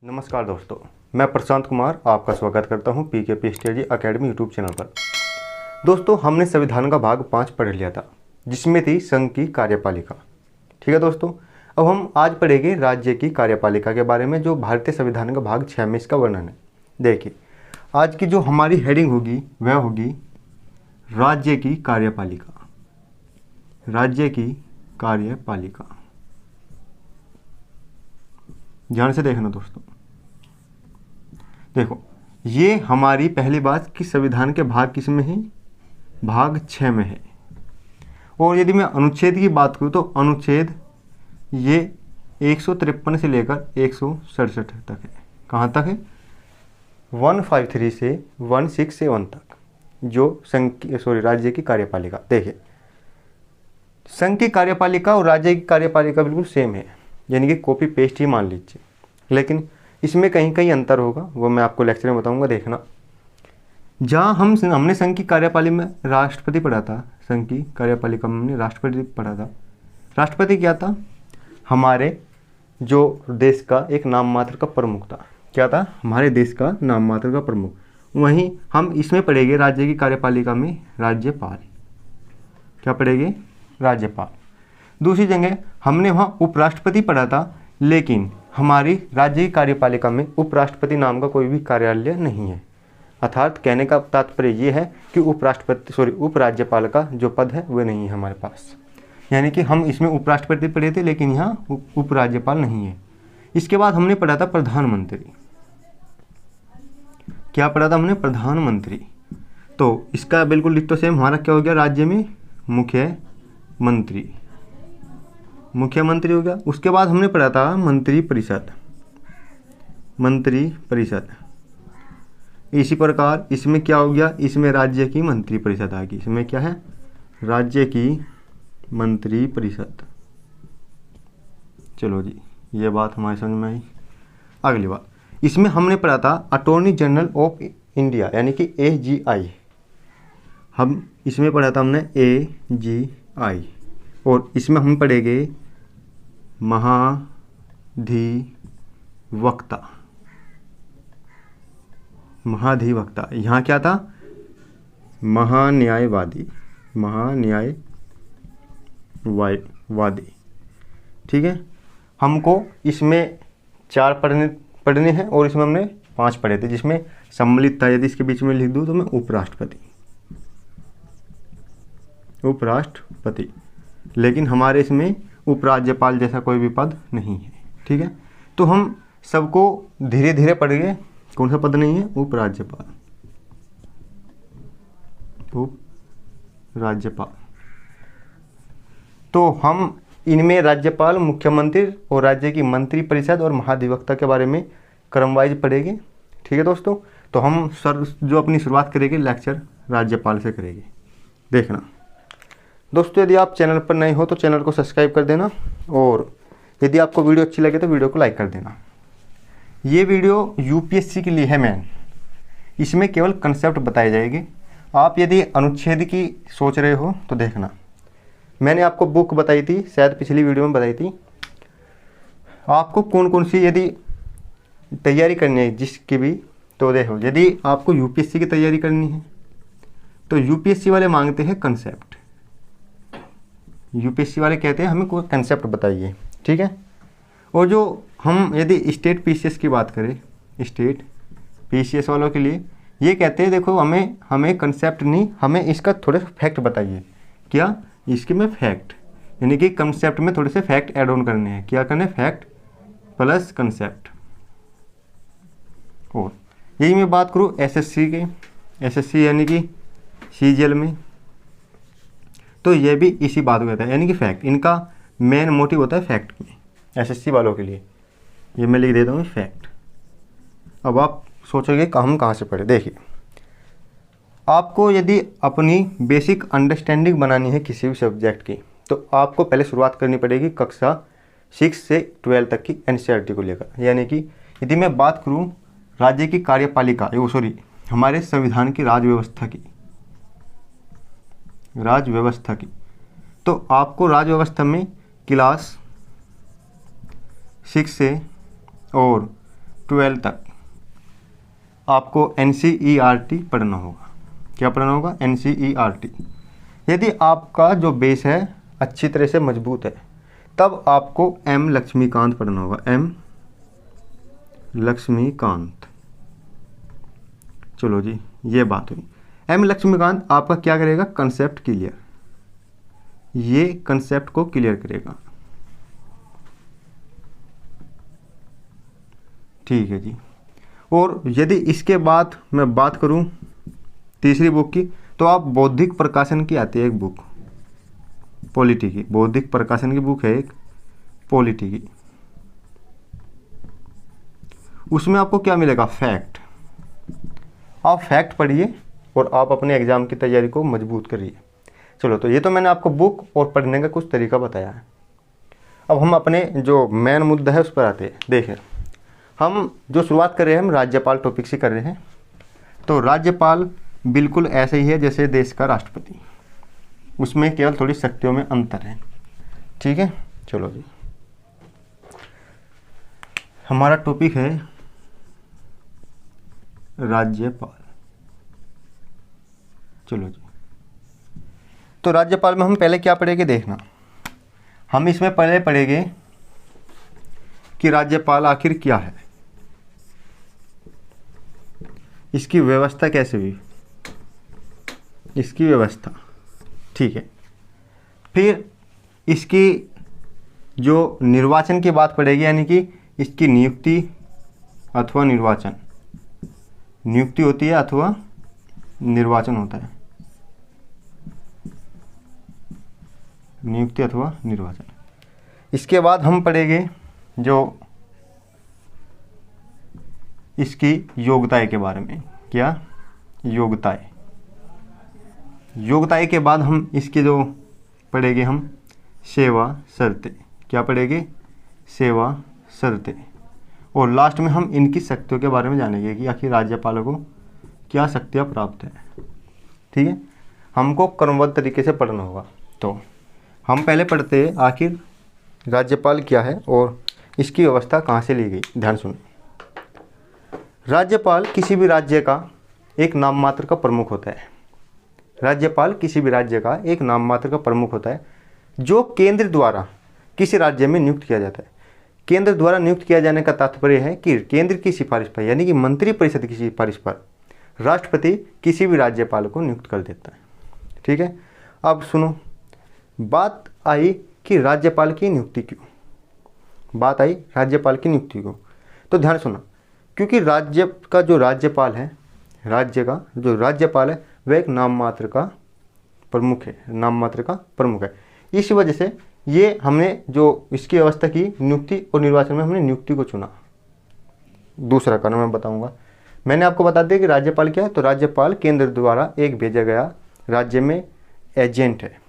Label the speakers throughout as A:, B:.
A: नमस्कार दोस्तों, मैं प्रशांत कुमार आपका स्वागत करता हूं पीकेपी स्टडी अकेडमी यूट्यूब चैनल पर। दोस्तों, हमने संविधान का भाग 5 पढ़ लिया था, जिसमें थी संघ की कार्यपालिका। ठीक है दोस्तों, अब हम आज पढ़ेंगे राज्य की कार्यपालिका के बारे में, जो भारतीय संविधान का भाग 6 में इसका वर्णन है। देखिए, आज की जो हमारी हेडिंग होगी वह होगी राज्य की कार्यपालिका। राज्य की कार्यपालिका, ध्यान से देखना दोस्तों। देखो, ये हमारी पहली बात कि संविधान के भाग किस में है, भाग 6 में है। और यदि मैं अनुच्छेद की बात करूँ तो अनुच्छेद ये 153 से लेकर 167 तक है। कहाँ तक है? 153 से 167 तक, जो राज्य की कार्यपालिका। देखिए, संघ की कार्यपालिका और राज्य की कार्यपालिका बिल्कुल सेम है, यानी कि कॉपी पेस्ट ही मान लीजिए, लेकिन इसमें कहीं कहीं अंतर होगा, वो मैं आपको लेक्चर में बताऊंगा, देखना। जहाँ हमने संघ की कार्यपालिका में राष्ट्रपति पढ़ा था, संघ की कार्यपालिका में हमने राष्ट्रपति पढ़ा था। राष्ट्रपति क्या था? हमारे जो देश का एक नाम मात्र का प्रमुख था। क्या था? हमारे देश का नाम मात्र का प्रमुख। वहीं हम इसमें पढ़ेंगे राज्य की कार्यपालिका में राज्यपाल। क्या पढ़ेंगे? राज्यपाल। दूसरी जगह हमने वहाँ उपराष्ट्रपति पढ़ा था, लेकिन हमारी राज्य की कार्यपालिका में उपराष्ट्रपति नाम का कोई भी कार्यालय नहीं है। अर्थात कहने का तात्पर्य ये है कि उपराज्यपाल का जो पद है वह नहीं है हमारे पास। यानी कि हम इसमें उपराष्ट्रपति पढ़े थे, लेकिन यहाँ उपराज्यपाल नहीं है। इसके बाद हमने पढ़ा था प्रधानमंत्री। क्या पढ़ा था हमने? प्रधानमंत्री। तो इसका बिल्कुल डिट्टो सेम हमारा क्या हो गया? राज्य में मुख्यमंत्री। मुख्यमंत्री हो गया। उसके बाद हमने पढ़ा था मंत्रिपरिषद। मंत्रिपरिषद। इसी प्रकार इसमें क्या हो गया? इसमें राज्य की मंत्रिपरिषद आ गई। इसमें क्या है? राज्य की मंत्रिपरिषद। चलो जी, ये बात हमारी समझ में आई। अगली बात, इसमें हमने पढ़ा था अटॉर्नी जनरल ऑफ इंडिया, यानी कि AGI। हम इसमें पढ़ा था हमने AGI, और इसमें हम पढ़ेंगे महाधिवक्ता। महाधिवक्ता यहाँ क्या था? महान्यायवादी। महान्यायवादी। ठीक है, हमको इसमें 4 पढ़ने हैं, और इसमें हमने 5 पढ़े थे, जिसमें सम्मिलित था। यदि इसके बीच में लिख दूँ तो मैं उपराष्ट्रपति, लेकिन हमारे इसमें उपराज्यपाल जैसा कोई भी पद नहीं है। ठीक है, तो हम सबको धीरे धीरे पढ़ेंगे। कौन सा पद नहीं है? उपराज्यपाल। उपराज्यपाल। तो हम इनमें राज्यपाल, मुख्यमंत्री और राज्य की मंत्रिपरिषद और महाधिवक्ता के बारे में क्रमवाइज पढ़ेंगे। ठीक है दोस्तों, तो हम जो अपनी शुरुआत करेंगे लेक्चर राज्यपाल से करेंगे। देखना दोस्तों, यदि आप चैनल पर नए हो तो चैनल को सब्सक्राइब कर देना, और यदि आपको वीडियो अच्छी लगे तो वीडियो को लाइक कर देना। ये वीडियो UPSC के लिए है मैन। इसमें केवल कंसेप्ट बताए जाएंगे। आप यदि अनुच्छेद की सोच रहे हो तो देखना, मैंने आपको बुक बताई थी, शायद पिछली वीडियो में बताई थी। आपको कौन कौन सी यदि तैयारी करनी है जिसकी भी, तो देखो, यदि आपको UPSC की तैयारी करनी है तो UPSC वाले मांगते हैं कंसेप्ट। UPSC वाले कहते हैं हमें कोई कंसेप्ट बताइए। ठीक है, और जो हम यदि स्टेट PCS की बात करें, स्टेट PCS वालों के लिए ये कहते हैं देखो, हमें कंसेप्ट नहीं, हमें इसका थोड़े से फैक्ट बताइए। क्या? इसके में फैक्ट, यानी कि कंसेप्ट में थोड़े से फैक्ट ऐड ऑन करने हैं। क्या करने? Fact plus concept. और यही मैं बात करूँ SSC के, SSC यानी कि CGL में, तो ये भी इसी बात को कहता है, यानी कि फैक्ट। इनका मेन मोटिव होता है फैक्ट में, SSC वालों के लिए। ये मैं लिख देता हूँ फैक्ट। अब आप सोचोगे कि हम कहाँ से पढ़े। देखिए, आपको यदि अपनी बेसिक अंडरस्टैंडिंग बनानी है किसी भी सब्जेक्ट की, तो आपको पहले शुरुआत करनी पड़ेगी कक्षा 6 से 12 तक की NCERT को लेकर। यानी कि यदि मैं बात करूँ राज्य की कार्यपालिका, हमारे संविधान की राज्य व्यवस्था की, तो आपको राज्य व्यवस्था में क्लास 6 से और 12 तक आपको NCERT पढ़ना होगा। क्या पढ़ना होगा? NCERT। यदि आपका जो बेस है अच्छी तरह से मजबूत है तब आपको M लक्ष्मीकांत पढ़ना होगा। M लक्ष्मीकांत। चलो जी, ये बात हुई। M लक्ष्मीकांत आपका क्या करेगा? कंसेप्ट क्लियर, ये कंसेप्ट को क्लियर करेगा। ठीक है जी। और यदि इसके बाद मैं बात करूं तीसरी बुक की, तो आप बौद्धिक प्रकाशन की आती है एक बुक, पॉलिटी की। बौद्धिक प्रकाशन की बुक है एक, पॉलिटी की। उसमें आपको क्या मिलेगा? फैक्ट। आप फैक्ट पढ़िए और आप अपने एग्जाम की तैयारी को मजबूत करिए। चलो, तो ये तो मैंने आपको बुक और पढ़ने का कुछ तरीका बताया है। अब हम अपने जो मेन मुद्दा है उस पर आते हैं। देखें, हम जो शुरुआत कर रहे हैं हम राज्यपाल टॉपिक से कर रहे हैं। तो राज्यपाल बिल्कुल ऐसे ही है जैसे देश का राष्ट्रपति, उसमें केवल थोड़ी शक्तियों में अंतर है। ठीक है, चलो जी, हमारा टॉपिक है राज्यपाल। चलो जी, तो राज्यपाल में हम पहले क्या पढ़ेंगे देखना। हम इसमें पहले पढ़ेंगे कि राज्यपाल आखिर क्या है, इसकी व्यवस्था कैसे हुई, इसकी व्यवस्था। ठीक है, फिर इसकी जो निर्वाचन की बात पड़ेगी, यानी कि इसकी नियुक्ति अथवा निर्वाचन, नियुक्ति होती है अथवा निर्वाचन होता है, नियुक्ति अथवा निर्वाचन। इसके बाद हम पढ़ेंगे जो इसकी योग्यताएं के बारे में। क्या? योग्यताएं। योग्यताएं के बाद हम इसके जो पढ़ेंगे हम सेवा शर्तें। क्या पढ़ेंगे? सेवा शर्तें। और लास्ट में हम इनकी शक्तियों के बारे में जानेंगे कि आखिर राज्यपाल को क्या शक्तियाँ प्राप्त है। ठीक है, हमको क्रमबद्ध तरीके से पढ़ना होगा। तो हम पहले पढ़ते हैं आखिर राज्यपाल क्या है और इसकी व्यवस्था कहाँ से ली गई। ध्यान सुनिए, राज्यपाल किसी भी राज्य का एक नाम मात्र का प्रमुख होता है। राज्यपाल किसी भी राज्य का एक नाम मात्र का प्रमुख होता है जो केंद्र द्वारा किसी राज्य में नियुक्त किया जाता है। केंद्र द्वारा नियुक्त किया जाने का तात्पर्य है कि केंद्र की सिफारिश पर, यानी कि मंत्री परिषद की सिफारिश पर राष्ट्रपति किसी भी राज्यपाल को नियुक्त कर देता है। ठीक है, अब सुनो, बात आई कि राज्यपाल की नियुक्ति क्यों, बात आई राज्यपाल की नियुक्ति क्यों। तो ध्यान सुना, क्योंकि राज्य का जो राज्यपाल है, राज्य का जो राज्यपाल है वह एक नाम मात्र का प्रमुख है, नाम मात्र का प्रमुख है। इस वजह से ये हमने जो इसकी व्यवस्था की नियुक्ति और निर्वाचन में हमने नियुक्ति को चुना। दूसरा कारण मैं बताऊंगा। मैंने आपको बता दिया कि राज्यपाल क्या है, तो राज्यपाल केंद्र द्वारा एक भेजा गया राज्य में एजेंट है।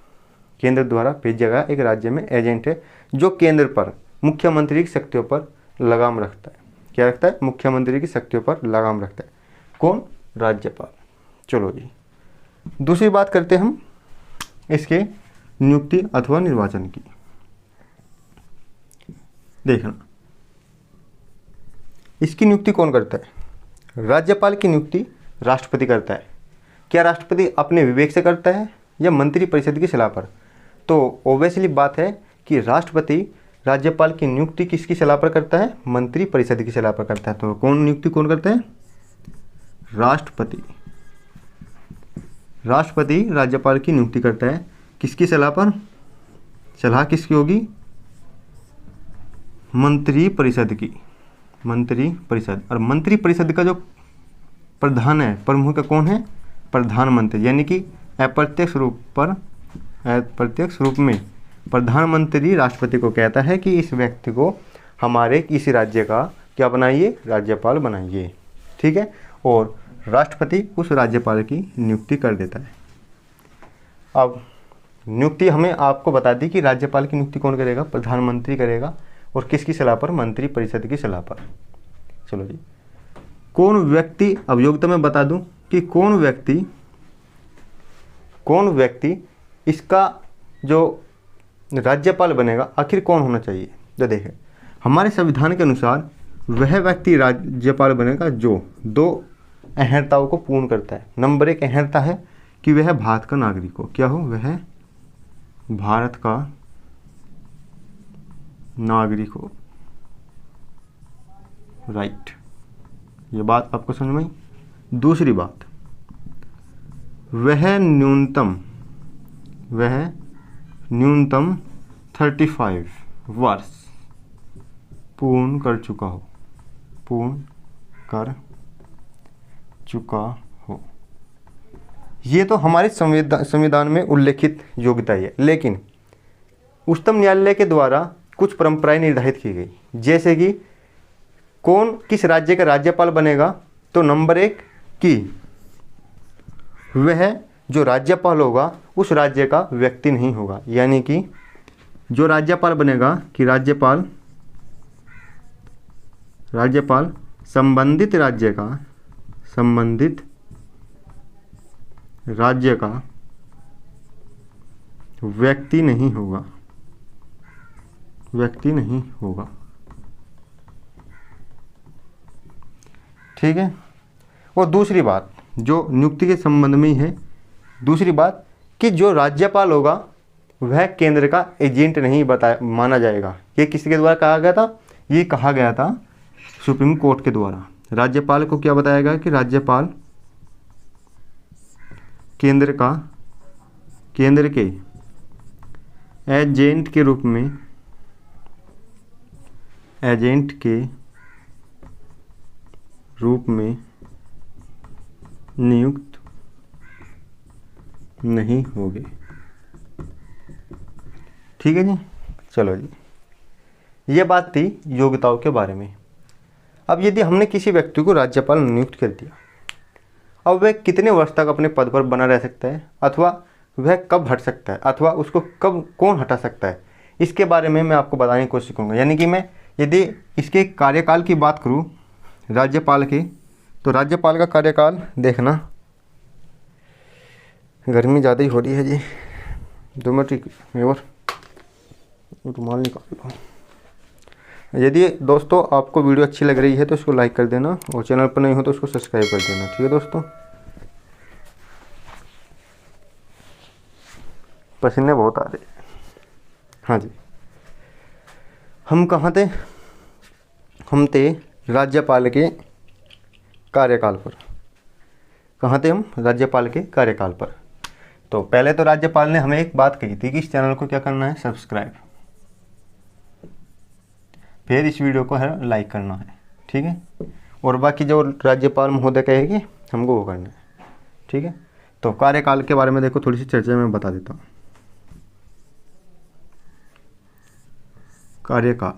A: केंद्र द्वारा भेजा गया एक राज्य में एजेंट है जो केंद्र पर मुख्यमंत्री की शक्तियों पर लगाम रखता है। क्या रखता है? मुख्यमंत्री की शक्तियों पर लगाम रखता है। कौन? राज्यपाल। चलो जी, दूसरी बात करते हैं हम इसके नियुक्ति अथवा निर्वाचन की। देखना, इसकी नियुक्ति कौन करता है? राज्यपाल की नियुक्ति राष्ट्रपति करता है। क्या राष्ट्रपति अपने विवेक से करता है या मंत्री परिषद की सलाह पर? तो ऑब्वियसली बात है कि राष्ट्रपति राज्यपाल की नियुक्ति किसकी सलाह पर करता है? मंत्री परिषद की सलाह पर करता है। तो कौन नियुक्ति कौन करता है? राष्ट्रपति। राष्ट्रपति राज्यपाल की नियुक्ति करता है, किसकी सलाह पर? सलाह किसकी होगी? मंत्री परिषद की, मंत्री परिषद। और मंत्री परिषद का जो प्रधान है, प्रमुख कौन है? प्रधानमंत्री। यानी कि अप्रत्यक्ष रूप में प्रधानमंत्री राष्ट्रपति को कहता है कि इस व्यक्ति को हमारे किसी राज्य का क्या बनाइए? राज्यपाल बनाइए। ठीक है, और राष्ट्रपति उस राज्यपाल की नियुक्ति कर देता है। अब नियुक्ति हमें आपको बता दी कि राज्यपाल की नियुक्ति कौन करेगा? प्रधानमंत्री करेगा। और किसकी सलाह पर? मंत्री परिषद की सलाह पर। चलो जी, कौन व्यक्ति, अब योग्यता मैं बता दूं कि कौन व्यक्ति इसका जो राज्यपाल बनेगा आखिर कौन होना चाहिए। तो देखें, हमारे संविधान के अनुसार वह व्यक्ति राज्यपाल बनेगा जो दो अहर्ताओं को पूर्ण करता है। नंबर एक अहर्ता है कि वह भारत का नागरिक हो। क्या हो? वह भारत का नागरिक हो। राइट, ये बात आपको समझ में आई। दूसरी बात, वह न्यूनतम 35 वर्ष पूर्ण कर चुका हो। ये तो हमारे संविधान में उल्लेखित योग्यता है, लेकिन उच्चतम न्यायालय के द्वारा कुछ परंपराएं निर्धारित की गई, जैसे कि कौन किस राज्य का राज्यपाल बनेगा। तो नंबर एक कि वह जो राज्यपाल होगा उस राज्य का व्यक्ति नहीं होगा, यानी कि जो राज्यपाल बनेगा कि राज्यपाल संबंधित राज्य का व्यक्ति नहीं होगा। ठीक है। और दूसरी बात जो नियुक्ति के संबंध में ही है, दूसरी बात कि जो राज्यपाल होगा वह केंद्र का एजेंट नहीं माना जाएगा। ये किसके द्वारा कहा गया था? ये कहा गया था सुप्रीम कोर्ट के द्वारा। राज्यपाल को क्या बताया गया कि राज्यपाल केंद्र के एजेंट के रूप में नियुक्त नहीं होंगे। ठीक है जी। चलो जी, ये बात थी योग्यताओं के बारे में। अब यदि हमने किसी व्यक्ति को राज्यपाल नियुक्त कर दिया, अब वह कितने वर्ष तक अपने पद पर बना रह सकता है, अथवा वह कब हट सकता है, अथवा उसको कब कौन हटा सकता है, इसके बारे में मैं आपको बताने की कोशिश करूँगा। यानी कि मैं यदि इसके कार्यकाल की बात करूँ राज्यपाल की, तो राज्यपाल का कार्यकाल देखना, गर्मी ज़्यादा ही हो रही है जी, 2 मिनट और रुमाल निकाल लो। यदि दोस्तों आपको वीडियो अच्छी लग रही है तो इसको लाइक कर देना, और चैनल पर नहीं हो तो उसको सब्सक्राइब कर देना। ठीक है दोस्तों, पसीने बहुत आ रहे हैं। हाँ जी, हम कहाँ थे? हम थे राज्यपाल के कार्यकाल पर। कहाँ थे हम? राज्यपाल के कार्यकाल पर। तो पहले तो राज्यपाल ने हमें एक बात कही थी कि इस चैनल को क्या करना है? सब्सक्राइब, फिर इस वीडियो को है लाइक करना है। ठीक है, और बाकी जो राज्यपाल महोदय कहेगी हमको वो करना है। ठीक है, तो कार्यकाल के बारे में देखो थोड़ी सी चर्चा में बता देता हूँ। कार्यकाल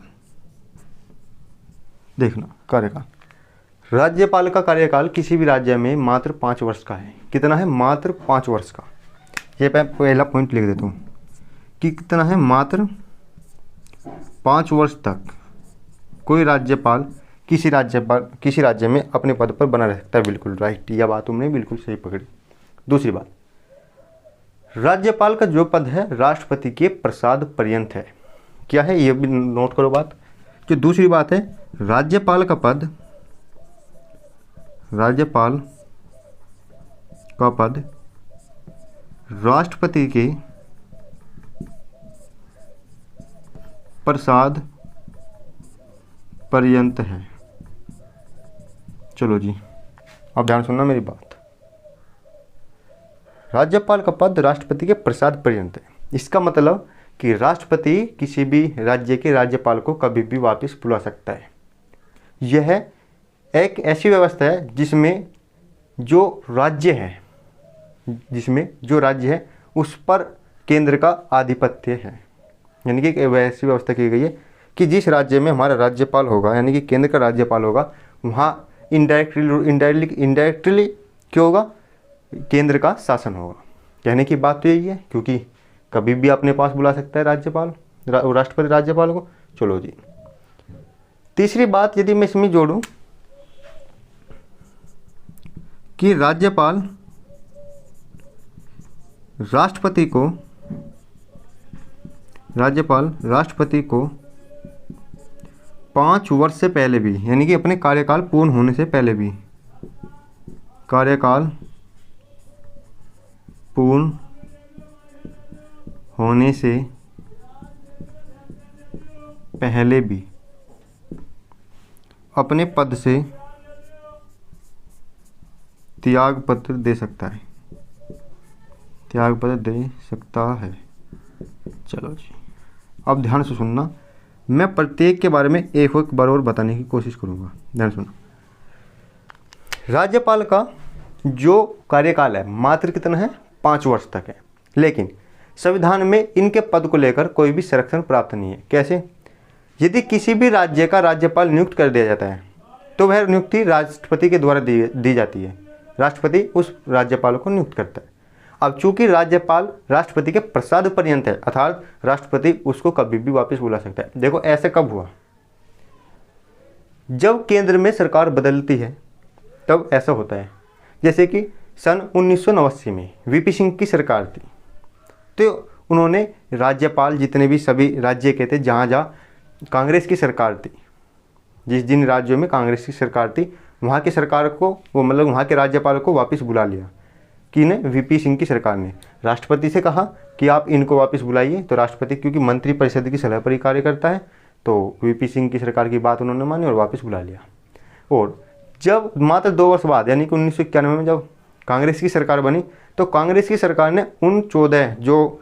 A: देखना, कार्यकाल, राज्यपाल का कार्यकाल किसी भी राज्य में मात्र 5 वर्ष का है। कितना है? मात्र 5 वर्ष का। ये पहला पॉइंट लिख देता हूँ कि कितना है? मात्र 5 वर्ष तक कोई राज्यपाल किसी राज्य में अपने पद पर बना रह सकता है। बिल्कुल राइट, यह बात तुमने बिल्कुल सही पकड़ी। दूसरी बात, राज्यपाल का जो पद है राष्ट्रपति के प्रसाद पर्यंत है। क्या है? ये भी नोट करो बात। जो दूसरी बात है, राज्यपाल का पद राष्ट्रपति के प्रसाद पर्यंत है। चलो जी, अब ध्यान सुनना मेरी बात। राज्यपाल का पद राष्ट्रपति के प्रसाद पर्यंत है। इसका मतलब कि राष्ट्रपति किसी भी राज्य के राज्यपाल को कभी भी वापस बुला सकता है। यह एक ऐसी व्यवस्था है जिसमें जो राज्य है उस पर केंद्र का आधिपत्य है। यानी कि ऐसी व्यवस्था की गई है कि जिस राज्य में हमारा राज्यपाल होगा, यानी कि केंद्र का राज्यपाल होगा, वहाँ इनडायरेक्टली क्यों होगा? केंद्र का शासन होगा। कहने की बात तो यही है, क्योंकि कभी भी अपने पास बुला सकता है राष्ट्रपति राज्यपाल को। चलो जी, तीसरी बात यदि मैं इसमें जोड़ूं कि राज्यपाल राष्ट्रपति को 5 वर्ष से पहले भी, यानी कि अपने कार्यकाल पूर्ण होने से पहले भी, कार्यकाल पूर्ण होने से पहले भी अपने पद से त्याग पत्र दे सकता है, त्याग पत्र दे सकता है। चलो जी, अब ध्यान से सुनना, मैं प्रत्येक के बारे में एक बार और बताने की कोशिश करूंगा। ध्यान सुनो, राज्यपाल का जो कार्यकाल है मात्र कितना है, 5 वर्ष तक है, लेकिन संविधान में इनके पद को लेकर कोई भी संरक्षण प्राप्त नहीं है। कैसे? यदि किसी भी राज्य का राज्यपाल नियुक्त कर दिया जाता है तो वह नियुक्ति राष्ट्रपति के द्वारा दी जाती है, राष्ट्रपति उस राज्यपाल को नियुक्त करता है। अब चूंकि राज्यपाल राष्ट्रपति के प्रसाद पर्यंत है, अर्थात राष्ट्रपति उसको कभी भी वापस बुला सकता है। देखो ऐसे कब हुआ, जब केंद्र में सरकार बदलती है तब ऐसा होता है। जैसे कि सन 1989 में वीपी सिंह की सरकार थी, तो उन्होंने राज्यपाल जितने भी सभी राज्य के थे जहाँ जहाँ कांग्रेस की सरकार थी, जिन राज्यों में कांग्रेस की सरकार थी वहाँ की सरकार को वहाँ के राज्यपाल को वापस बुला लिया। किने? वीपी सिंह की सरकार ने राष्ट्रपति से कहा कि आप इनको वापस बुलाइए, तो राष्ट्रपति क्योंकि मंत्रिपरिषद की सलाह पर ही कार्य करता है, तो वीपी सिंह की सरकार की बात उन्होंने मानी और वापस बुला लिया। और जब मात्र 2 वर्ष बाद यानी कि 1991 में जब कांग्रेस की सरकार बनी, तो कांग्रेस की सरकार ने उन 14 जो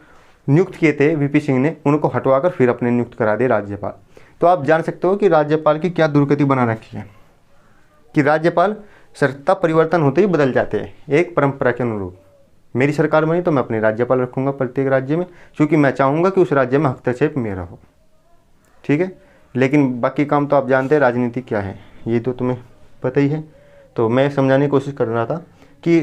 A: नियुक्त किए थे वीपी सिंह ने, उनको हटवाकर फिर अपने नियुक्त करा दिए राज्यपाल। तो आप जान सकते हो कि राज्यपाल की क्या दुर्गति बना रखी है कि राज्यपाल सत्ता परिवर्तन होते ही बदल जाते हैं, एक परंपरा के अनुरूप। मेरी सरकार बनी तो मैं अपने राज्यपाल रखूँगा प्रत्येक राज्य में, क्योंकि मैं चाहूँगा कि उस राज्य में हस्तक्षेप मेरा हो, ठीक है। लेकिन बाकी काम तो आप जानते हैं राजनीति क्या है, ये तो तुम्हें पता ही है। तो मैं समझाने की कोशिश कर रहा था कि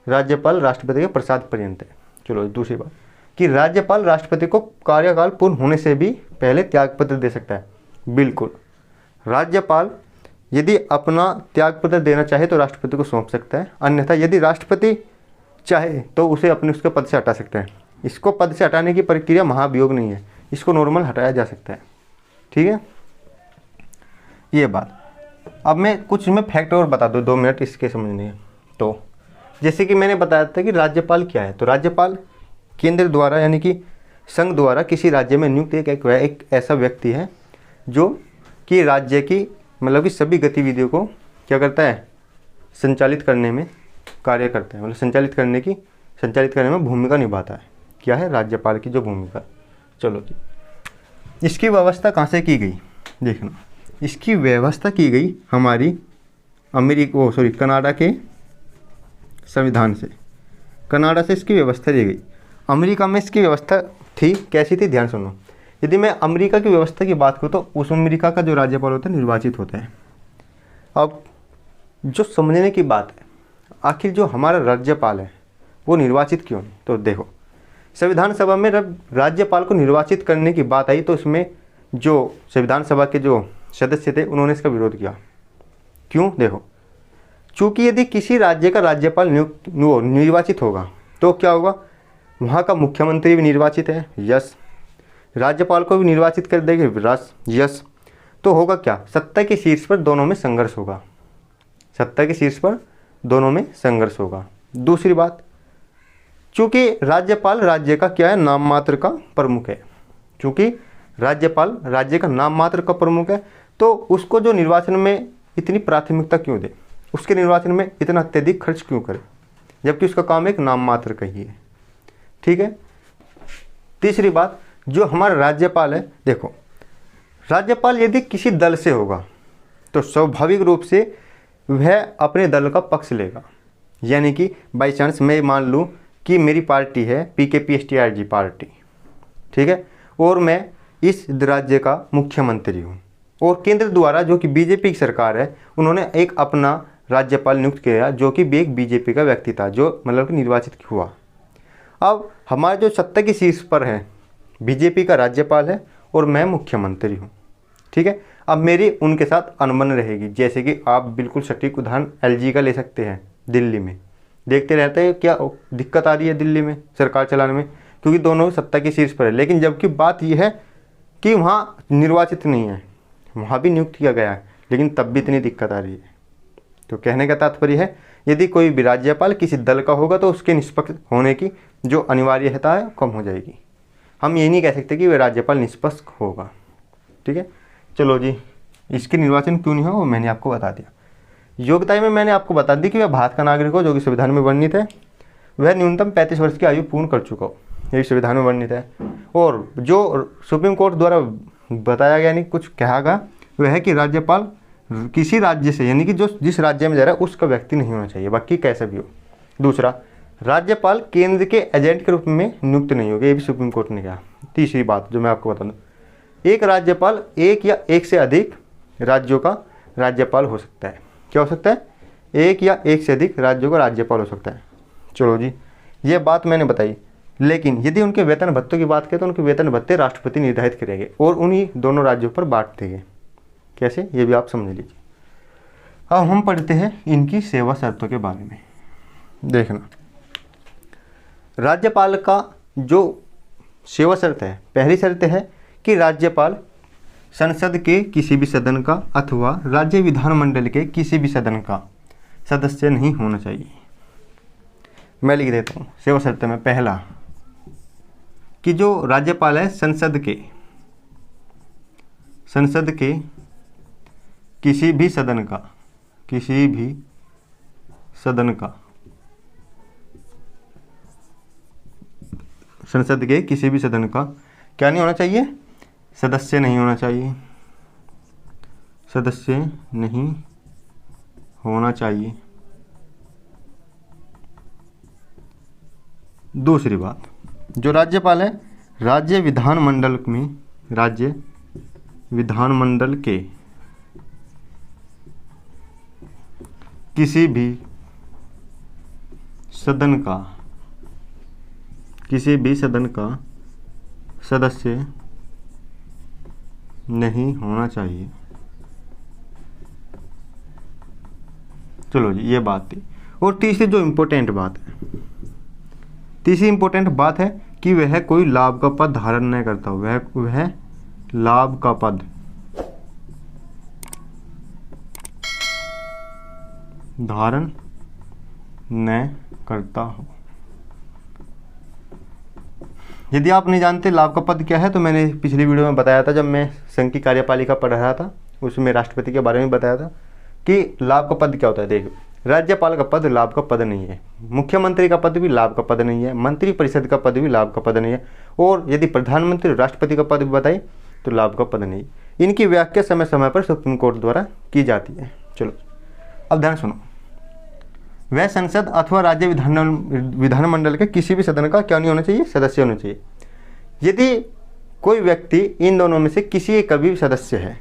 A: राज्यपाल राष्ट्रपति के प्रसाद पर्यंत है। चलो दूसरी बात कि राज्यपाल राष्ट्रपति को कार्यकाल पूर्ण होने से भी पहले त्यागपत्र दे सकता है। बिल्कुल, राज्यपाल यदि अपना त्यागपत्र देना चाहे तो राष्ट्रपति को सौंप सकता है, अन्यथा यदि राष्ट्रपति चाहे तो उसे उसके पद से हटा सकता है। इसको पद से हटाने की प्रक्रिया महाभियोग नहीं है, इसको नॉर्मल हटाया जा सकता है, ठीक है। ये बात अब मैं कुछ में फैक्ट और बता दूँ 2 मिनट इसके समझने। तो जैसे कि मैंने बताया था कि राज्यपाल क्या है, तो राज्यपाल केंद्र द्वारा यानी कि संघ द्वारा किसी राज्य में नियुक्त एक ऐसा व्यक्ति है जो कि राज्य की कि सभी गतिविधियों को क्या करता है, संचालित करने में कार्य करता है, संचालित करने में भूमिका निभाता है। क्या है? राज्यपाल की जो भूमिका। चलो जी, इसकी व्यवस्था कहाँ से की गई देखना। इसकी व्यवस्था की गई हमारी कनाडा के संविधान से। कनाडा से इसकी व्यवस्था दी गई। अमेरिका में इसकी व्यवस्था थी, कैसी थी ध्यान सुनो। यदि मैं अमेरिका की व्यवस्था की बात करूँ तो उस अमेरिका का जो राज्यपाल होता है निर्वाचित होता है। अब जो समझने की बात है, आखिर जो हमारा राज्यपाल है वो निर्वाचित क्यों नहीं, तो देखो संविधान सभा में जब राज्यपाल को निर्वाचित करने की बात आई तो इसमें जो संविधान सभा के जो सदस्य थे उन्होंने इसका विरोध किया। क्यों? देखो, चूँकि यदि किसी राज्य का राज्यपाल निर्वाचित होगा तो क्या होगा, वहाँ का मुख्यमंत्री भी निर्वाचित है, यस, राज्यपाल को भी निर्वाचित कर देंगे, यस, तो होगा क्या, सत्ता के शीर्ष पर दोनों में संघर्ष होगा, सत्ता के शीर्ष पर दोनों में संघर्ष होगा। दूसरी बात, चूँकि राज्यपाल राज्य का क्या है, नाम मात्र का प्रमुख है, चूँकि राज्यपाल राज्य का नाम मात्र का प्रमुख है तो उसको जो निर्वाचन में इतनी प्राथमिकता क्यों दे, उसके निर्वाचन में इतना अत्यधिक खर्च क्यों करे, जबकि उसका काम एक नाम मात्र का ही है, ठीक है। तीसरी बात, जो हमारा राज्यपाल है, देखो राज्यपाल यदि किसी दल से होगा तो स्वाभाविक रूप से वह अपने दल का पक्ष लेगा। यानी कि बाई चांस मैं मान लूँ कि मेरी पार्टी है PKPSTRG पार्टी, ठीक है, और मैं इस राज्य का मुख्यमंत्री हूँ और केंद्र द्वारा जो कि बीजेपी की सरकार है उन्होंने एक अपना राज्यपाल नियुक्त किया जो कि एक बीजेपी का व्यक्ति था जो कि निर्वाचित हुआ। अब हमारा जो सत्ता की शीर्ष पर है बीजेपी का राज्यपाल है और मैं मुख्यमंत्री हूँ, ठीक है। अब मेरी उनके साथ अनबन रहेगी, जैसे कि आप बिल्कुल सटीक उदाहरण LG का ले सकते हैं। दिल्ली में देखते रहते हैं क्या दिक्कत आ रही है दिल्ली में सरकार चलाने में, क्योंकि दोनों सत्ता की शीर्ष पर है, लेकिन जबकि बात यह है कि वहाँ निर्वाचित नहीं है, वहाँ भी नियुक्त किया गया है, लेकिन तब भी इतनी दिक्कत आ रही है। तो कहने का तात्पर्य है यदि कोई भी राज्यपाल किसी दल का होगा तो उसके निष्पक्ष होने की जो अनिवार्यता है कम हो जाएगी। हम ये नहीं कह सकते कि वह राज्यपाल निष्पक्ष होगा। ठीक है, चलो जी, इसके निर्वाचन क्यों नहीं हो वो मैंने आपको बता दिया। योग्यता में मैंने आपको बता दी कि वह भारत का नागरिक हो जो कि संविधान में वर्णित है, वह न्यूनतम 35 वर्ष की आयु पूर्ण कर चुका हो, ये संविधान में वर्णित है। और जो सुप्रीम कोर्ट द्वारा बताया गया नहीं कुछ कहा गया वह है कि राज्यपाल किसी राज्य से, यानी कि जो जिस राज्य में जा रहा है उसका व्यक्ति नहीं होना चाहिए, बाकी कैसा भी हो। दूसरा, राज्यपाल केंद्र के एजेंट के रूप में नियुक्त नहीं होगा, ये भी सुप्रीम कोर्ट ने कहा। तीसरी बात जो मैं आपको बता दूं, एक राज्यपाल एक या एक से अधिक राज्यों का राज्यपाल हो सकता है। क्या हो सकता है? एक या एक से अधिक राज्यों का राज्यपाल हो सकता है। चलो जी, ये बात मैंने बताई। लेकिन यदि उनके वेतन भत्तों की बात करें तो उनके वेतन भत्ते राष्ट्रपति निर्धारित करेंगे और उन्हीं दोनों राज्यों पर बांट देंगे। कैसे, ये भी आप समझ लीजिए। अब हम पढ़ते हैं इनकी सेवा शर्तों के बारे में। देखना, राज्यपाल का जो सेवा शर्त है, पहली शर्त है कि राज्यपाल संसद के किसी भी सदन का अथवा राज्य विधानमंडल के किसी भी सदन का सदस्य नहीं होना चाहिए। मैं लिख देता हूँ सेवा शर्त में। पहला कि जो राज्यपाल है संसद के किसी भी सदन का संसद के किसी भी सदन का क्या नहीं होना चाहिए? सदस्य नहीं होना चाहिए, सदस्य नहीं होना चाहिए। दूसरी बात, जो राज्यपाल है राज्य विधानमंडल के किसी भी सदन का सदस्य नहीं होना चाहिए। चलो जी, ये बात थी। और तीसरी जो इम्पोर्टेंट बात है कि वह कोई लाभ का पद धारण नहीं करता, वह लाभ का पद धारण न करता हो। यदि आप नहीं जानते लाभ का पद क्या है तो मैंने पिछली वीडियो में बताया था, जब मैं संघ की कार्यपालिका पढ़ रहा था उसमें राष्ट्रपति के बारे में बताया था कि लाभ का पद क्या होता है। देखो, राज्यपाल का पद लाभ का पद नहीं है, मुख्यमंत्री का पद भी लाभ का पद नहीं है, मंत्री परिषद का पद भी लाभ का पद नहीं है, और यदि प्रधानमंत्री राष्ट्रपति का पद भी बताए तो लाभ का पद नहीं। इनकी व्याख्या समय समय पर सुप्रीम कोर्ट द्वारा की जाती है। चलो अब ध्यान सुनो, वह संसद अथवा राज्य विधानमंडल के किसी भी सदन का क्या नहीं होना चाहिए? सदस्य होना चाहिए। यदि कोई व्यक्ति इन दोनों में से किसी एक भी सदस्य है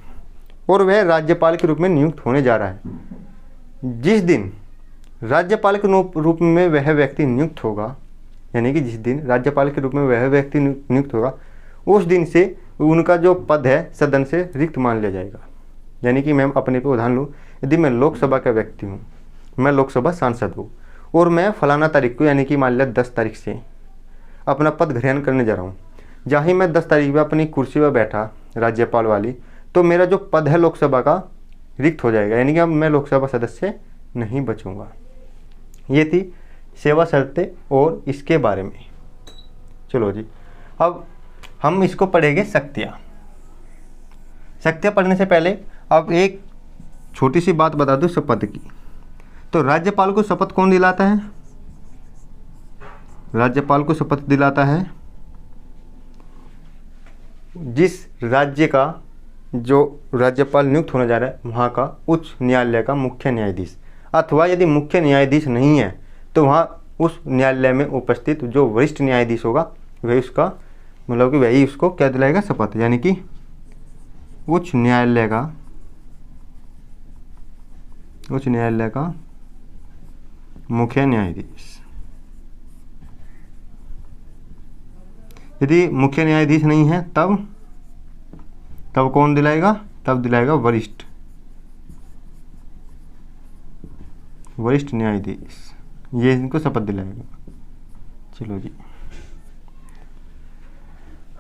A: और वह राज्यपाल के रूप में नियुक्त होने जा रहा है, जिस दिन राज्यपाल के रूप में वह व्यक्ति नियुक्त होगा, यानी कि जिस दिन राज्यपाल के रूप में वह व्यक्ति नियुक्त होगा उस दिन से उनका जो पद है सदन से रिक्त मान लिया जाएगा। यानी कि मैं अपने पे उदाहरण लूँ, यदि मैं लोकसभा का व्यक्ति हूँ, मैं लोकसभा सांसद हूँ और मैं फलाना तारीख को, यानी कि मान लिया 10 तारीख से अपना पद ग्रहण करने जा रहा हूँ, जहाँ ही मैं 10 तारीख में अपनी कुर्सी पर बैठा राज्यपाल वाली, तो मेरा जो पद है लोकसभा का रिक्त हो जाएगा, यानी कि अब मैं लोकसभा सदस्य नहीं बचूंगा। ये थी सेवा शर्तें और इसके बारे में। चलो जी, अब हम इसको पढ़ेंगे शक्तियाँ पढ़ने से पहले अब एक छोटी सी बात बता दूं शपथ की। तो राज्यपाल को शपथ कौन दिलाता है? राज्यपाल को शपथ दिलाता है जिस राज्य का जो राज्यपाल नियुक्त होने जा रहा है वहाँ का उच्च न्यायालय का मुख्य न्यायाधीश, अथवा यदि मुख्य न्यायाधीश नहीं है तो वहाँ उस न्यायालय में उपस्थित जो वरिष्ठ न्यायाधीश होगा वही उसका मतलब कि वही उसको क्या दिलाएगा? शपथ। यानी कि उच्च न्यायालय का मुख्य न्यायाधीश। यदि मुख्य न्यायाधीश नहीं है तब कौन दिलाएगा? तब दिलाएगा वरिष्ठ न्यायाधीश, ये इनको शपथ दिलाएगा। चलो जी,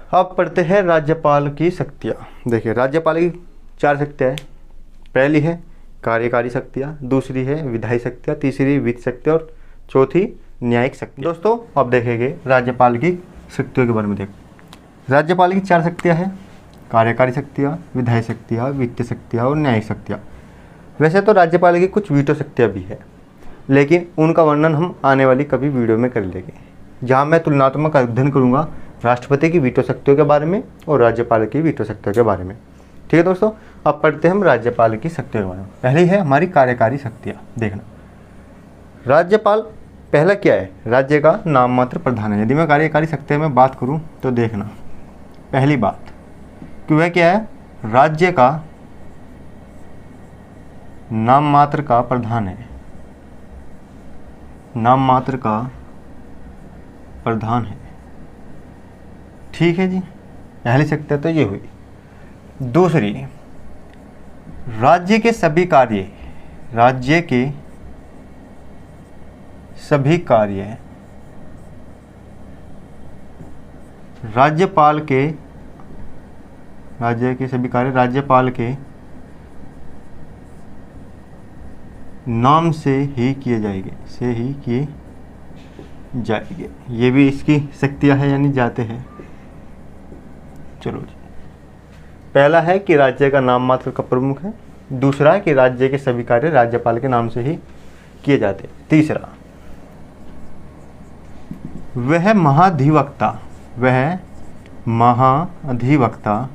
A: अब पढ़ते हैं राज्यपाल की शक्तियाँ। देखिए, राज्यपाल की 4 शक्तियाँ हैं। पहली है कार्यकारी शक्तियाँ, दूसरी है विधायी शक्तियाँ, तीसरी वित्त शक्तियाँ और चौथी न्यायिक शक्ति। दोस्तों अब देखेंगे राज्यपाल की शक्तियों के बारे में। राज्यपाल की 4 शक्तियाँ हैं, कार्यकारी शक्तियाँ, विधायी शक्तियाँ, वित्तीय शक्तियाँ और न्यायिक शक्तियाँ। वैसे तो राज्यपाल की कुछ वीटो शक्तियाँ भी है, लेकिन उनका वर्णन हम आने वाली कभी वीडियो में कर लेंगे, जहाँ मैं तुलनात्मक अध्ययन करूँगा राष्ट्रपति की वीटो शक्तियों के बारे में और राज्यपाल की वीटो शक्तियों के बारे में। ठीक है दोस्तों, अब पढ़ते हैं हम राज्यपाल की शक्तियों के बारे में। पहली है हमारी कार्यकारी शक्तियाँ। देखना, राज्यपाल पहला क्या है? राज्य का नाम मात्र प्रधान है। यदि मैं कार्यकारी शक्तियों में बात करूँ तो देखना, पहली बात कि वह क्या है? राज्य का नाम मात्र का प्रधान है, नाम मात्र का प्रधान है। ठीक है जी, पहली शक्ति तो ये हुई। दूसरी, राज्य के सभी कार्य, राज्य के सभी कार्य राज्यपाल के, राज्य के सभी कार्य राज्यपाल के नाम से ही किए जाएंगे, से ही किए जाएंगे। ये भी इसकी शक्तियाँ हैं, यानी जाते हैं। चलो जी, पहला है कि राज्य का नाम मात्र का प्रमुख है। दूसरा है कि राज्य के सभी कार्य राज्यपाल के नाम से ही किए जाते हैं। तीसरा, वह महाधिवक्ता, वह महाधिवक्ता,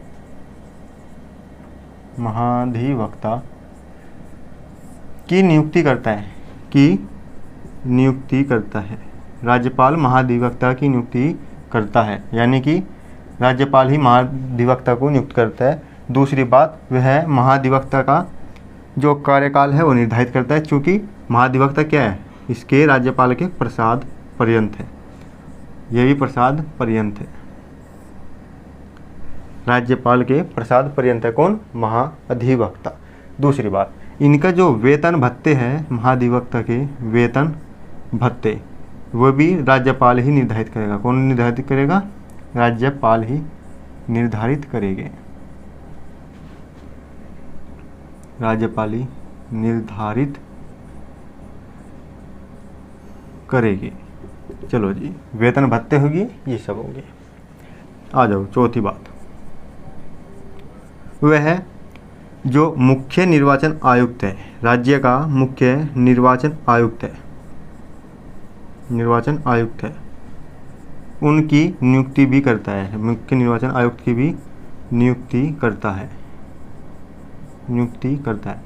A: महाधिवक्ता की नियुक्ति करता है, की नियुक्ति करता है। राज्यपाल महाधिवक्ता की नियुक्ति करता है, यानी कि राज्यपाल ही महाधिवक्ता को नियुक्त करता है। दूसरी बात, वह महाधिवक्ता का जो कार्यकाल है वो निर्धारित करता है, क्योंकि महाधिवक्ता क्या है? इसके राज्यपाल के प्रसाद पर्यंत है, ये भी प्रसाद पर्यंत है। राज्यपाल के प्रसाद पर्यंत है कौन? महाधिवक्ता। दूसरी बात, इनका जो वेतन भत्ते हैं, महाधिवक्ता के वेतन भत्ते, वो भी राज्यपाल ही निर्धारित करेगा। कौन निर्धारित करेगा? राज्यपाल ही निर्धारित करेंगे, राज्यपाल ही निर्धारित करेगी। चलो जी, वेतन भत्ते होगी, ये सब होंगे। आ जाओ चौथी बात, वह है जो मुख्य निर्वाचन आयुक्त है, राज्य का मुख्य निर्वाचन आयुक्त है, निर्वाचन आयुक्त है, उनकी नियुक्ति भी करता है। मुख्य निर्वाचन आयुक्त की भी नियुक्ति करता है, नियुक्ति करता है।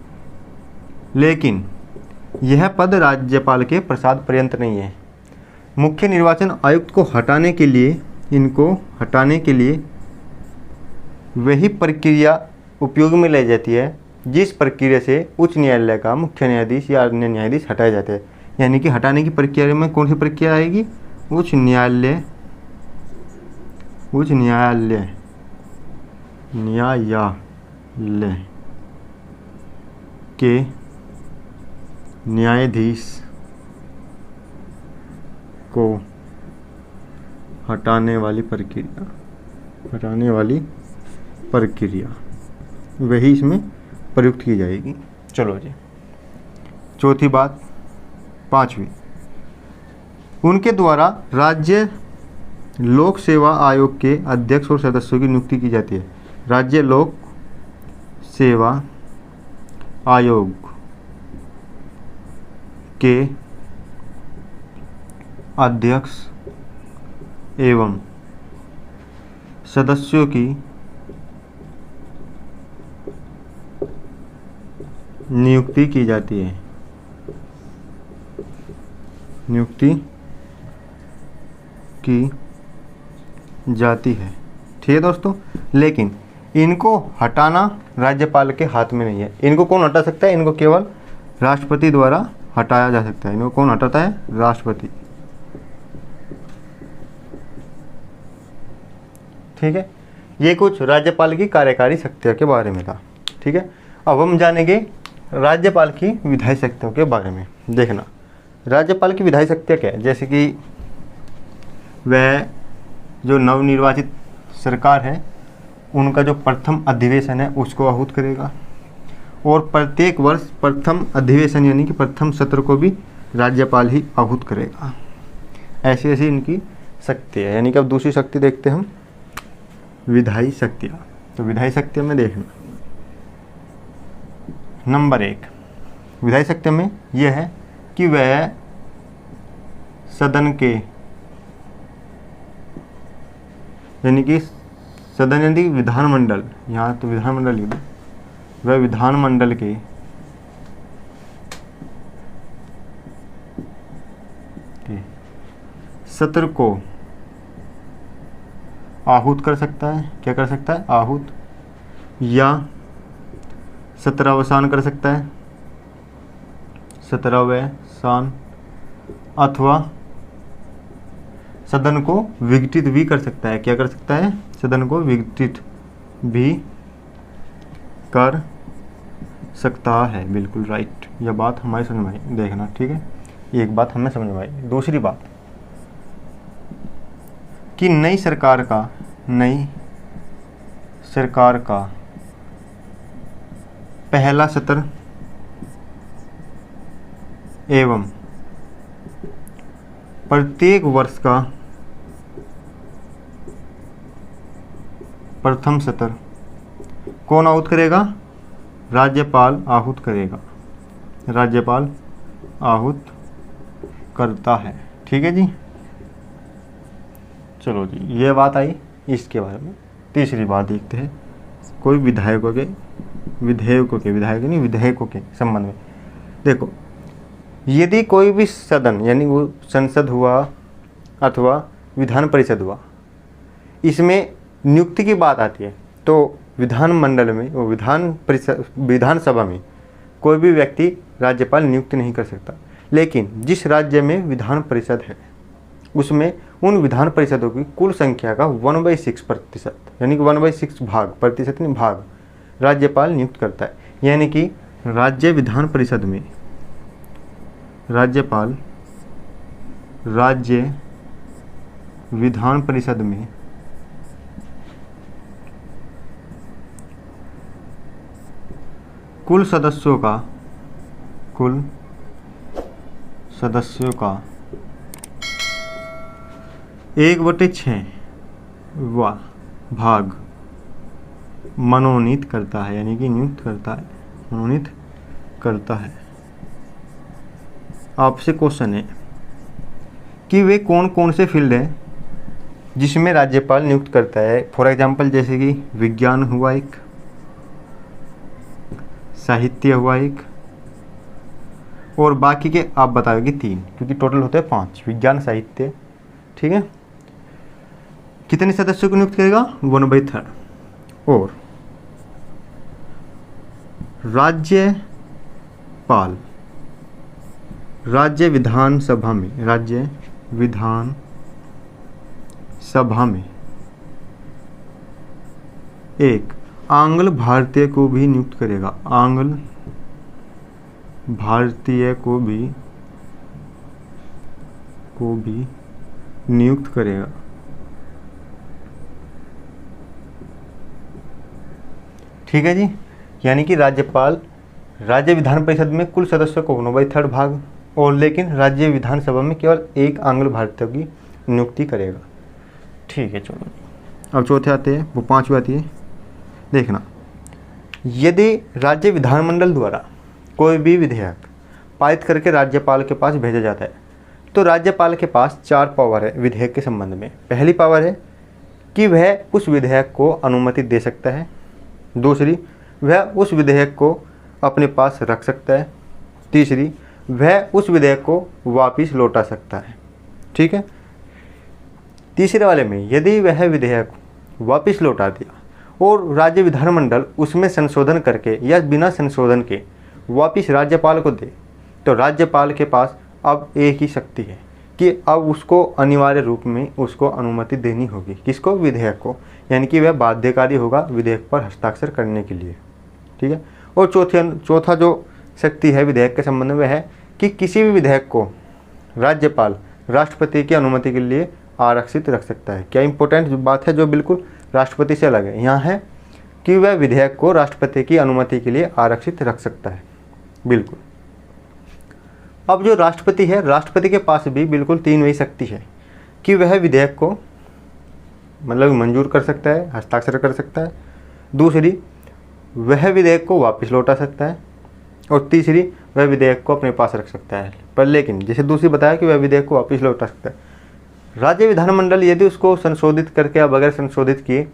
A: लेकिन यह पद राज्यपाल के प्रसाद पर्यंत नहीं है। मुख्य निर्वाचन आयुक्त को हटाने के लिए, इनको हटाने के लिए वही प्रक्रिया उपयोग में लाई जाती है जिस प्रक्रिया से उच्च न्यायालय का मुख्य न्यायाधीश या अन्य न्यायाधीश हटाए जाते हैं। यानी कि हटाने की प्रक्रिया में कौन सी प्रक्रिया आएगी? उच्च न्यायालय, उच्च न्यायालय, न्यायालय के न्यायाधीश को हटाने वाली प्रक्रिया, हटाने वाली प्रक्रिया वही इसमें प्रयुक्त की जाएगी। चलो जी, चौथी बात, पांचवी, उनके द्वारा राज्य लोक सेवा आयोग के अध्यक्ष और सदस्यों की नियुक्ति की जाती है। राज्य लोक सेवा आयोग के अध्यक्ष एवं सदस्यों की नियुक्ति की जाती है, नियुक्ति की जाती है। ठीक है दोस्तों, लेकिन इनको हटाना राज्यपाल के हाथ में नहीं है। इनको कौन हटा सकता है? इनको केवल राष्ट्रपति द्वारा हटाया जा सकता है। इनको कौन हटाता है? राष्ट्रपति। ठीक है, ये कुछ राज्यपाल की कार्यकारी शक्तियों के बारे में था। ठीक है, अब हम जानेंगे राज्यपाल की विधायी शक्तियों के बारे में। देखना, राज्यपाल की विधायी शक्तियाँ क्या है? जैसे कि वह जो नवनिर्वाचित सरकार है उनका जो प्रथम अधिवेशन है उसको आहूत करेगा, और प्रत्येक वर्ष प्रथम अधिवेशन यानी कि प्रथम सत्र को भी राज्यपाल ही आहूत करेगा। ऐसी ऐसी इनकी शक्ति है। यानी कि अब दूसरी शक्ति देखते हैं हम, विधायी शक्तियाँ। तो विधायी शक्तियों में देखना, नंबर 1 विधायी शक्ति में यह है कि वह सदन के, यानी कि सदन यानी कि विधानमंडल, यहाँ तो विधानमंडल लिख दो, वह विधानमंडल के सत्र को आहूत कर सकता है। क्या कर सकता है? आहूत, या सत्रावसान कर सकता है, सत्रावसान, अथवा सदन को विघटित भी कर सकता है। क्या कर सकता है? सदन को विघटित भी कर सकता है। बिल्कुल राइट, यह बात हमारी समझ में आई। देखना, ठीक है, एक बात हमें समझ में आई। दूसरी बात कि नई सरकार का पहला सत्र एवं प्रत्येक वर्ष का प्रथम सत्र कौन आहूत करेगा? राज्यपाल आहूत करेगा। राज्यपाल आहूत करता है। ठीक है जी, चलो जी, ये बात आई इसके बारे में। तीसरी बात देखते हैं, कोई विधायकों के संबंध में। देखो, यदि कोई भी सदन यानी वो संसद हुआ अथवा विधान परिषद हुआ, इसमें नियुक्ति की बात आती है, तो विधानमंडल में वो विधानसभा में कोई भी व्यक्ति राज्यपाल नियुक्त नहीं कर सकता। लेकिन जिस राज्य में विधान परिषद है उसमें उन विधान परिषदों की कुल संख्या का 1/6% यानी कि 1/6 भाग, प्रतिशत नहीं भाग, राज्यपाल नियुक्त करता है। यानी कि राज्य विधान परिषद में राज्यपाल राज्य विधान परिषद में कुल सदस्यों का 1/6 भाग मनोनीत करता है, यानी कि नियुक्त करता है, मनोनीत करता है। आपसे क्वेश्चन है कि वे कौन कौन से फील्ड हैं जिसमें राज्यपाल नियुक्त करता है। फॉर एग्जांपल जैसे कि विज्ञान हुआ एक, साहित्य हुआ एक, और बाकी के आप बताओगे 3, क्योंकि टोटल होते हैं 5, विज्ञान, साहित्य। ठीक है, कितने सदस्यों को नियुक्त करेगा? 1/3। और राज्यपाल राज्य विधानसभा में एक आंग्ल भारतीय को भी नियुक्त करेगा। आंग्ल भारतीय को भी नियुक्त करेगा। ठीक है जी, यानी कि राज्यपाल राज्य विधान परिषद में कुल सदस्यों को 1/3 भाग, और लेकिन राज्य विधानसभा में केवल एक आंग्ल भारतीय की नियुक्ति करेगा। ठीक है, चलो अब चौथे आते हैं, वो 5वीं आती है। देखना, यदि राज्य विधानमंडल द्वारा कोई भी विधेयक पारित करके राज्यपाल के पास भेजा जाता है, तो राज्यपाल के पास 4 पावर है विधेयक के संबंध में। पहली पावर है कि वह उस विधेयक को अनुमति दे सकता है। दूसरी, वह उस विधेयक को अपने पास रख सकता है। तीसरी, वह उस विधेयक को वापस लौटा सकता है। ठीक है, तीसरे वाले में यदि वह विधेयक वापस लौटा दिया और राज्य विधानमंडल उसमें संशोधन करके या बिना संशोधन के वापस राज्यपाल को दे, तो राज्यपाल के पास अब एक ही शक्ति है कि अब उसको अनिवार्य रूप में उसको अनुमति देनी होगी। किसको? विधेयक को, यानी कि वह बाध्यकारी होगा विधेयक पर हस्ताक्षर करने के लिए। ठीक है, और चौथा जो शक्ति है विधेयक के संबंध में है कि किसी भी विधेयक को राज्यपाल राष्ट्रपति की अनुमति के लिए आरक्षित रख सकता है। क्या इंपॉर्टेंट बात है जो बिल्कुल राष्ट्रपति से अलग है। यहाँ है कि वह विधेयक को राष्ट्रपति की अनुमति के लिए आरक्षित रख सकता है। बिल्कुल। अब जो राष्ट्रपति है, राष्ट्रपति के पास भी बिल्कुल 3 वही शक्ति है कि वह विधेयक को मतलब मंजूर कर सकता है, हस्ताक्षर कर सकता है। दूसरी, वह विधेयक को वापस लौटा सकता है। और तीसरी, वह विधेयक को अपने पास रख सकता है। पर लेकिन जैसे दूसरी बताया कि वह विधेयक को वापस लौटा सकता है। राज्य विधानमंडल यदि उसको संशोधित करके या बगैर संशोधित किए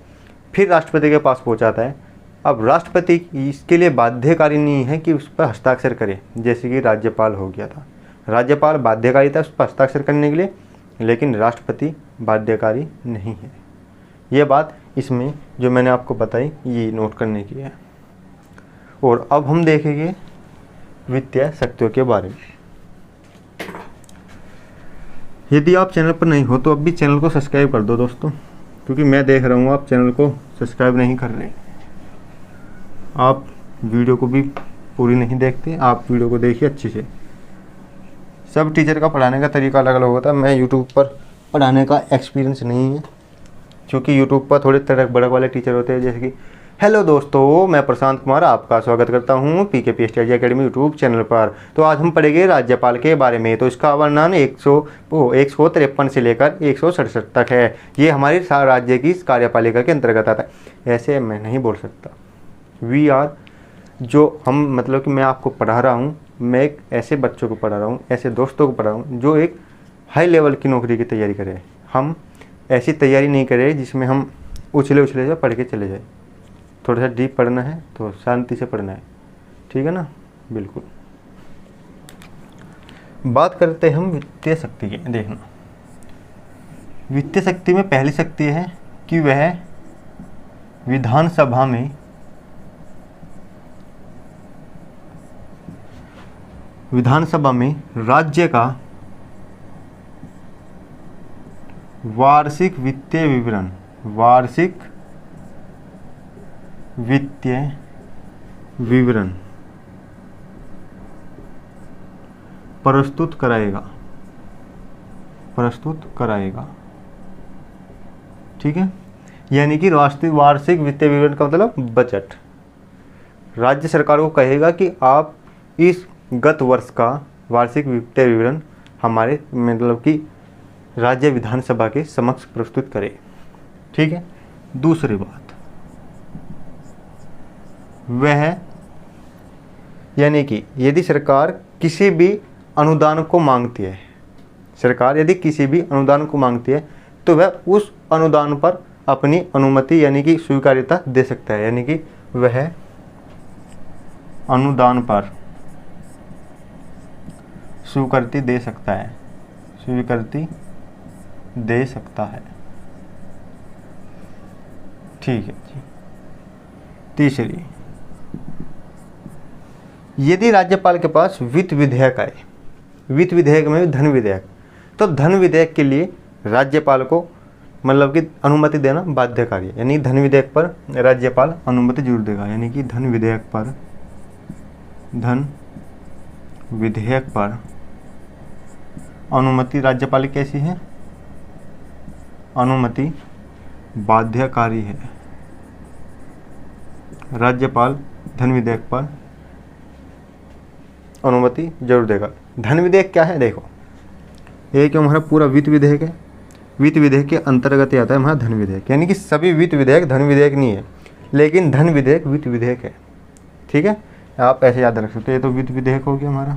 A: फिर राष्ट्रपति के पास पहुंचाता है। अब राष्ट्रपति इसके लिए बाध्यकारी नहीं है कि उस पर हस्ताक्षर करे, जैसे कि राज्यपाल हो गया था। राज्यपाल बाध्यकारी था उस पर हस्ताक्षर करने के लिए, लेकिन राष्ट्रपति बाध्यकारी नहीं है। ये बात इसमें जो मैंने आपको बताई ये नोट करने की है। और अब हम देखेंगे वित्तीय शक्तियों के बारे में। यदि आप चैनल पर नहीं हो तो अब भी चैनल को सब्सक्राइब कर दो दोस्तों, क्योंकि मैं देख रहा हूँ आप चैनल को सब्सक्राइब नहीं कर रहे। आप वीडियो को भी पूरी नहीं देखते, आप वीडियो को देखिए अच्छे से। सब टीचर का पढ़ाने का तरीका अलग अलग होता है। मैं यूट्यूब पर पढ़ाने का एक्सपीरियंस नहीं है, क्योंकि यूट्यूब पर थोड़े तड़क भड़क वाले टीचर होते हैं। जैसे कि हेलो दोस्तों, मैं प्रशांत कुमार आपका स्वागत करता हूं PKP study academy YouTube channel पर। तो आज हम पढ़ेंगे राज्यपाल के बारे में। तो इसका वर्णन 153 से लेकर 167 तक है। ये हमारे राज्य की कार्यपालिका के अंतर्गत आता है। ऐसे मैं नहीं बोल सकता। वी आर जो हम मतलब कि मैं आपको पढ़ा रहा हूँ, मैं एक ऐसे बच्चों को पढ़ा रहा हूँ, ऐसे दोस्तों को पढ़ा रहा हूँ जो एक हाई लेवल की नौकरी की तैयारी करें। हम ऐसी तैयारी नहीं करें जिसमें हम उछले से पढ़ के चले जाए। थोड़ा सा डीप पढ़ना है तो शांति से पढ़ना है, ठीक है ना। बिल्कुल। बात करते हैं हम वित्तीय शक्ति की। देखना, वित्तीय शक्ति में पहली शक्ति है कि वह विधानसभा में राज्य का वार्षिक वित्तीय विवरण प्रस्तुत कराएगा। ठीक है, यानी कि राष्ट्रीय वार्षिक वित्तीय विवरण का मतलब बजट। राज्य सरकार को कहेगा कि आप इस गत वर्ष का वार्षिक वित्तीय विवरण हमारे मतलब कि राज्य विधानसभा के समक्ष प्रस्तुत करें। ठीक है। दूसरी बात, वह यानी कि यदि सरकार किसी भी अनुदान को मांगती है, तो वह उस अनुदान पर अपनी अनुमति यानी कि स्वीकार्यता दे सकता है। यानी कि वह अनुदान पर स्वीकृति दे सकता है। ठीक है जी। तीसरी, यदि राज्यपाल के पास वित्त विधेयक आए, वित्त विधेयक में धन विधेयक, तो धन विधेयक के लिए राज्यपाल को मतलब कि अनुमति देना बाध्यकारी है। यानी धन विधेयक पर राज्यपाल अनुमति जरूर देगा। यानी कि धन विधेयक पर अनुमति राज्यपाल की कैसी है? अनुमति बाध्यकारी है। राज्यपाल धन विधेयक पर अनुमति जरूर देगा। धन विधेयक क्या है? देखो, एक हमारा पूरा वित्त विधेयक है। वित्त विधेयक के अंतर्गत आता है हमारा धन विधेयक। यानी कि सभी वित्त विधेयक धन विधेयक नहीं है, लेकिन धन विधेयक वित्त विधेयक है। ठीक है, आप ऐसे याद रख सकते हैं। ये तो वित्त विधेयक हो गया हमारा।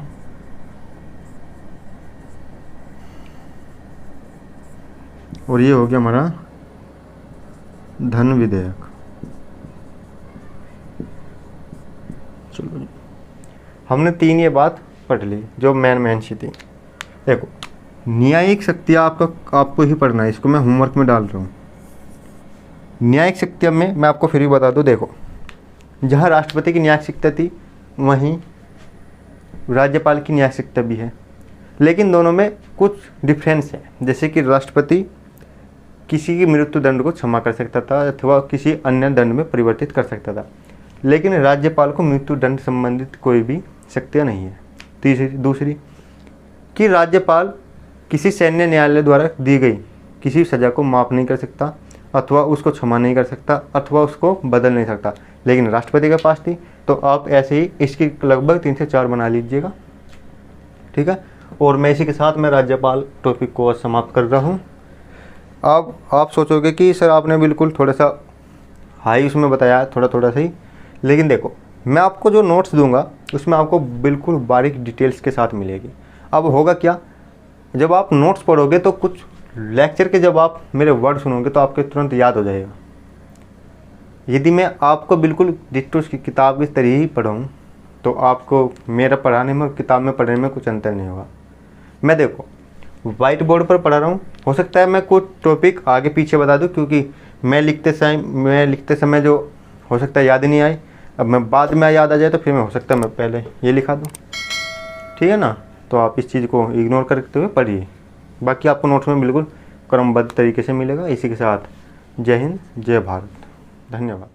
A: और ये हो गया हमारा धन विधेयक। चलो जी, हमने 3 ये बात पढ़ ली जो मेन सी थी। देखो, न्यायिक शक्तियाँ आपको ही पढ़ना है, इसको मैं होमवर्क में डाल रहा हूँ। न्यायिक शक्तियाँ में मैं आपको फिर भी बता दूँ। देखो, जहाँ राष्ट्रपति की न्यायिक शक्ति थी वहीं राज्यपाल की न्यायिक शक्ति भी है, लेकिन दोनों में कुछ डिफरेंस है। जैसे कि राष्ट्रपति किसी की मृत्यु दंड को क्षमा कर सकता था अथवा किसी अन्य दंड में परिवर्तित कर सकता था, लेकिन राज्यपाल को मृत्यु दंड संबंधित कोई भी शक्तियाँ नहीं है। दूसरी कि राज्यपाल किसी सैन्य न्यायालय द्वारा दी गई किसी सज़ा को माफ़ नहीं कर सकता अथवा उसको क्षमा नहीं कर सकता अथवा उसको बदल नहीं सकता, लेकिन राष्ट्रपति के पास थी। तो आप ऐसे ही इसकी लगभग 3 से 4 बना लीजिएगा, ठीक है। और मैं इसी के साथ मैं राज्यपाल टॉपिक को समाप्त कर रहा हूँ। अब आप सोचोगे कि सर आपने बिल्कुल थोड़ा सा हाई उसमें बताया, थोड़ा थोड़ा सही, लेकिन देखो मैं आपको जो नोट्स दूंगा उसमें आपको बिल्कुल बारीक डिटेल्स के साथ मिलेगी। अब होगा क्या, जब आप नोट्स पढ़ोगे तो कुछ लेक्चर के जब आप मेरे वर्ड सुनोगे तो आपके तुरंत याद हो जाएगा। यदि मैं आपको बिल्कुल डिट्टो की किताब की तरह ही पढ़ाऊँ तो आपको मेरा पढ़ाने में और किताब में पढ़ने में कुछ अंतर नहीं होगा। मैं देखो वाइट बोर्ड पर पढ़ा रहा हूँ, हो सकता है मैं कुछ टॉपिक आगे पीछे बता दूँ, क्योंकि मैं लिखते समय जो हो सकता है याद ही नहीं आए, अब मैं बाद में याद आ जाए तो फिर मैं हो सकता है मैं पहले ये लिखा दूँ, ठीक है ना। तो आप इस चीज़ को इग्नोर करते हुए पढ़िए, बाकी आपको नोट्स में बिल्कुल क्रमबद्ध तरीके से मिलेगा। इसी के साथ जय हिंद, जय भारत, धन्यवाद।